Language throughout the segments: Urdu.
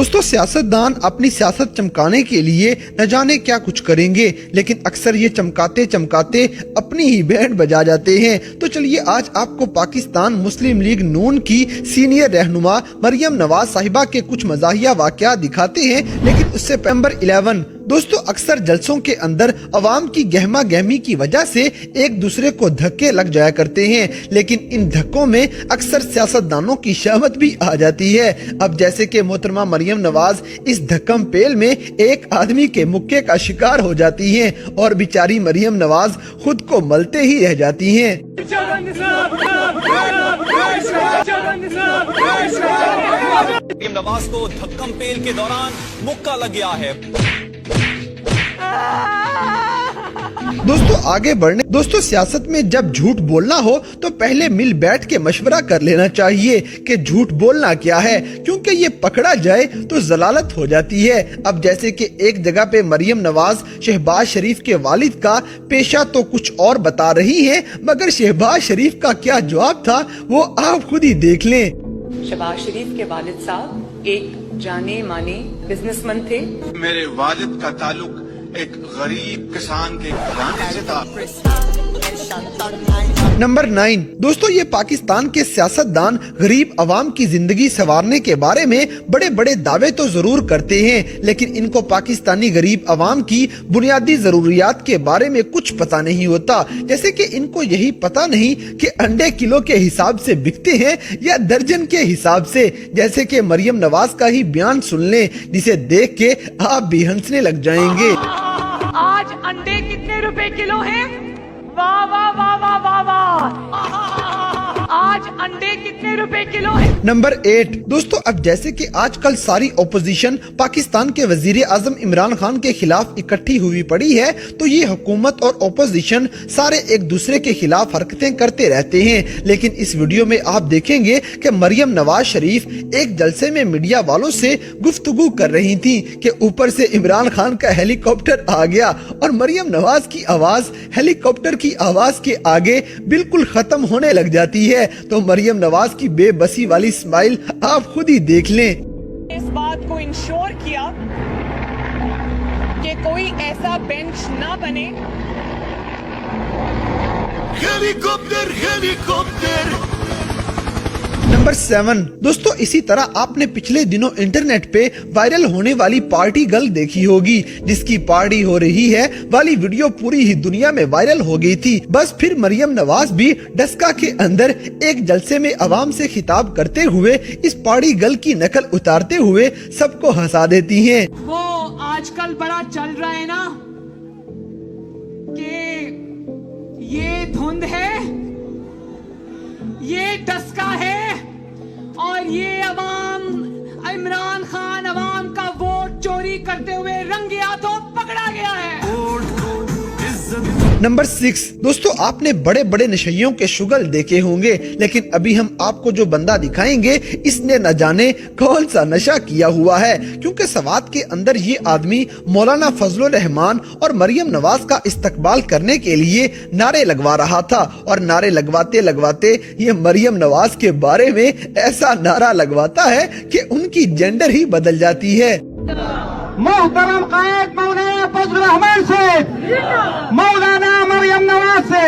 دوستو سیاستدان اپنی سیاست چمکانے کے لیے نہ جانے کیا کچھ کریں گے، لیکن اکثر یہ چمکاتے چمکاتے اپنی ہی بینڈ بجا جاتے ہیں۔ تو چلیے آج آپ کو پاکستان مسلم لیگ نون کی سینئر رہنما مریم نواز صاحبہ کے کچھ مزاحیہ واقعات دکھاتے ہیں، لیکن اس سے نمبر 11 دوستو اکثر جلسوں کے اندر عوام کی گہما گہمی کی وجہ سے ایک دوسرے کو دھکے لگ جایا کرتے ہیں، لیکن ان دھکوں میں اکثر سیاستدانوں کی شہوت بھی آ جاتی ہے۔ اب جیسے کہ محترمہ مریم نواز اس دھکم پیل میں ایک آدمی کے مکے کا شکار ہو جاتی ہیں اور بیچاری مریم نواز خود کو ملتے ہی رہ جاتی ہیں۔ مریم نواز کو دھکم پیل کے دوران مکہ لگ گیا ہے۔ دوستو سیاست میں جب جھوٹ بولنا ہو تو پہلے مل بیٹھ کے مشورہ کر لینا چاہیے کہ جھوٹ بولنا کیا ہے، کیونکہ یہ پکڑا جائے تو ضلالت ہو جاتی ہے۔ اب جیسے کہ ایک جگہ پہ مریم نواز شہباز شریف کے والد کا پیشہ تو کچھ اور بتا رہی ہے، مگر شہباز شریف کا کیا جواب تھا وہ آپ خود ہی دیکھ لیں۔ شہباز شریف کے والد صاحب ایک جانے مانے بزنس مین تھے۔ میرے والد کا تعلق ایک غریب کسان کے گھرانے سے تھا۔ نمبر 9 دوستو یہ پاکستان کے سیاستدان غریب عوام کی زندگی سنوارنے کے بارے میں بڑے بڑے دعوے تو ضرور کرتے ہیں، لیکن ان کو پاکستانی غریب عوام کی بنیادی ضروریات کے بارے میں کچھ پتہ نہیں ہوتا۔ جیسے کہ ان کو یہی پتہ نہیں کہ انڈے کلو کے حساب سے بکتے ہیں یا درجن کے حساب سے۔ جیسے کہ مریم نواز کا ہی بیان سن لیں، جسے دیکھ کے آپ بھی ہنسنے لگ جائیں گے۔ آج انڈے کتنے روپے کلو ہیں؟ واہ واہ واہ واہ واہ واہ، آج انڈے کتنے روپے کلو ہیں؟ نمبر 8 دوستو اب جیسے کہ آج کل ساری اپوزیشن پاکستان کے وزیر اعظم عمران خان کے خلاف اکٹھی ہوئی پڑی ہے، تو یہ حکومت اور اپوزیشن سارے ایک دوسرے کے خلاف حرکتیں کرتے رہتے ہیں، لیکن اس ویڈیو میں آپ دیکھیں گے کہ مریم نواز شریف ایک جلسے میں میڈیا والوں سے گفتگو کر رہی تھی کہ اوپر سے عمران خان کا ہیلی کاپٹر آ گیا اور مریم نواز کی آواز ہیلی کاپٹر کی آواز کے آگے بالکل ختم ہونے لگ جاتی ہے۔ تو مریم نواز کی بے بسی والی اسمائل آپ خود ہی دیکھ لیں۔ اس بات کو انشور کیا کہ کوئی ایسا بینچ نہ بنے۔ ہیلی کاپٹر نمبر 7 دوستو اسی طرح آپ نے پچھلے دنوں انٹرنیٹ پہ وائرل ہونے والی پارٹی گرل دیکھی ہوگی، جس کی پارٹی ہو رہی ہے والی ویڈیو پوری ہی دنیا میں وائرل ہو گئی تھی۔ بس پھر مریم نواز بھی ڈسکا کے اندر ایک جلسے میں عوام سے خطاب کرتے ہوئے اس پارٹی گرل کی نقل اتارتے ہوئے سب کو ہنسا دیتی ہیں۔ وہ آج کل بڑا چل رہا ہے نا کہ یہ دھند ہے، یہ ڈسکا ہے اور یہ عوام عمران خان عوام کا ووٹ چوری کرتے ہوئے رنگے ہاتھوں پکڑا گیا ہے۔ نمبر 6 دوستو آپ نے بڑے بڑے نشیوں کے شگل دیکھے ہوں گے، لیکن ابھی ہم آپ کو جو بندہ دکھائیں گے اس نے نہ جانے کون سا نشہ کیا ہوا ہے، کیونکہ سوات کے اندر یہ آدمی مولانا فضل الرحمان اور مریم نواز کا استقبال کرنے کے لیے نعرے لگوا رہا تھا، اور نعرے لگواتے لگواتے یہ مریم نواز کے بارے میں ایسا نعرہ لگواتا ہے کہ ان کی جینڈر ہی بدل جاتی ہے۔ محترم قائد مولانا فضل الرحمان سے، مولانا مریم نواز سے۔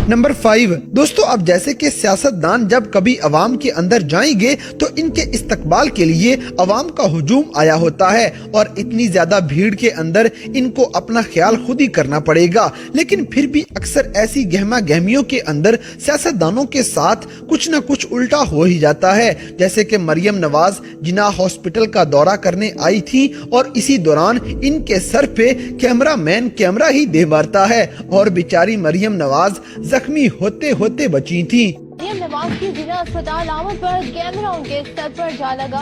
نمبر 5 دوستو اب جیسے کہ سیاستدان جب کبھی عوام کے اندر جائیں گے تو ان کے استقبال کے لیے عوام کا ہجوم آیا ہوتا ہے، اور اتنی زیادہ بھیڑ کے اندر ان کو اپنا خیال خود ہی کرنا پڑے گا، لیکن پھر بھی اکثر ایسی گہما گہمیوں کے اندر سیاستدانوں کے ساتھ کچھ نہ کچھ الٹا ہو ہی جاتا ہے۔ جیسے کہ مریم نواز جناح ہاسپٹل کا دورہ کرنے آئی تھی اور اسی دوران ان کے سر پہ کیمرہ مین کیمرہ ہی دے مارتا ہے اور بیچاری مریم نواز زخمی ہوتے ہوتے بچی تھی۔ مریم نواز کی ضلع اسپتال آمد پر کیمرہ ان کے سر پر جا لگا۔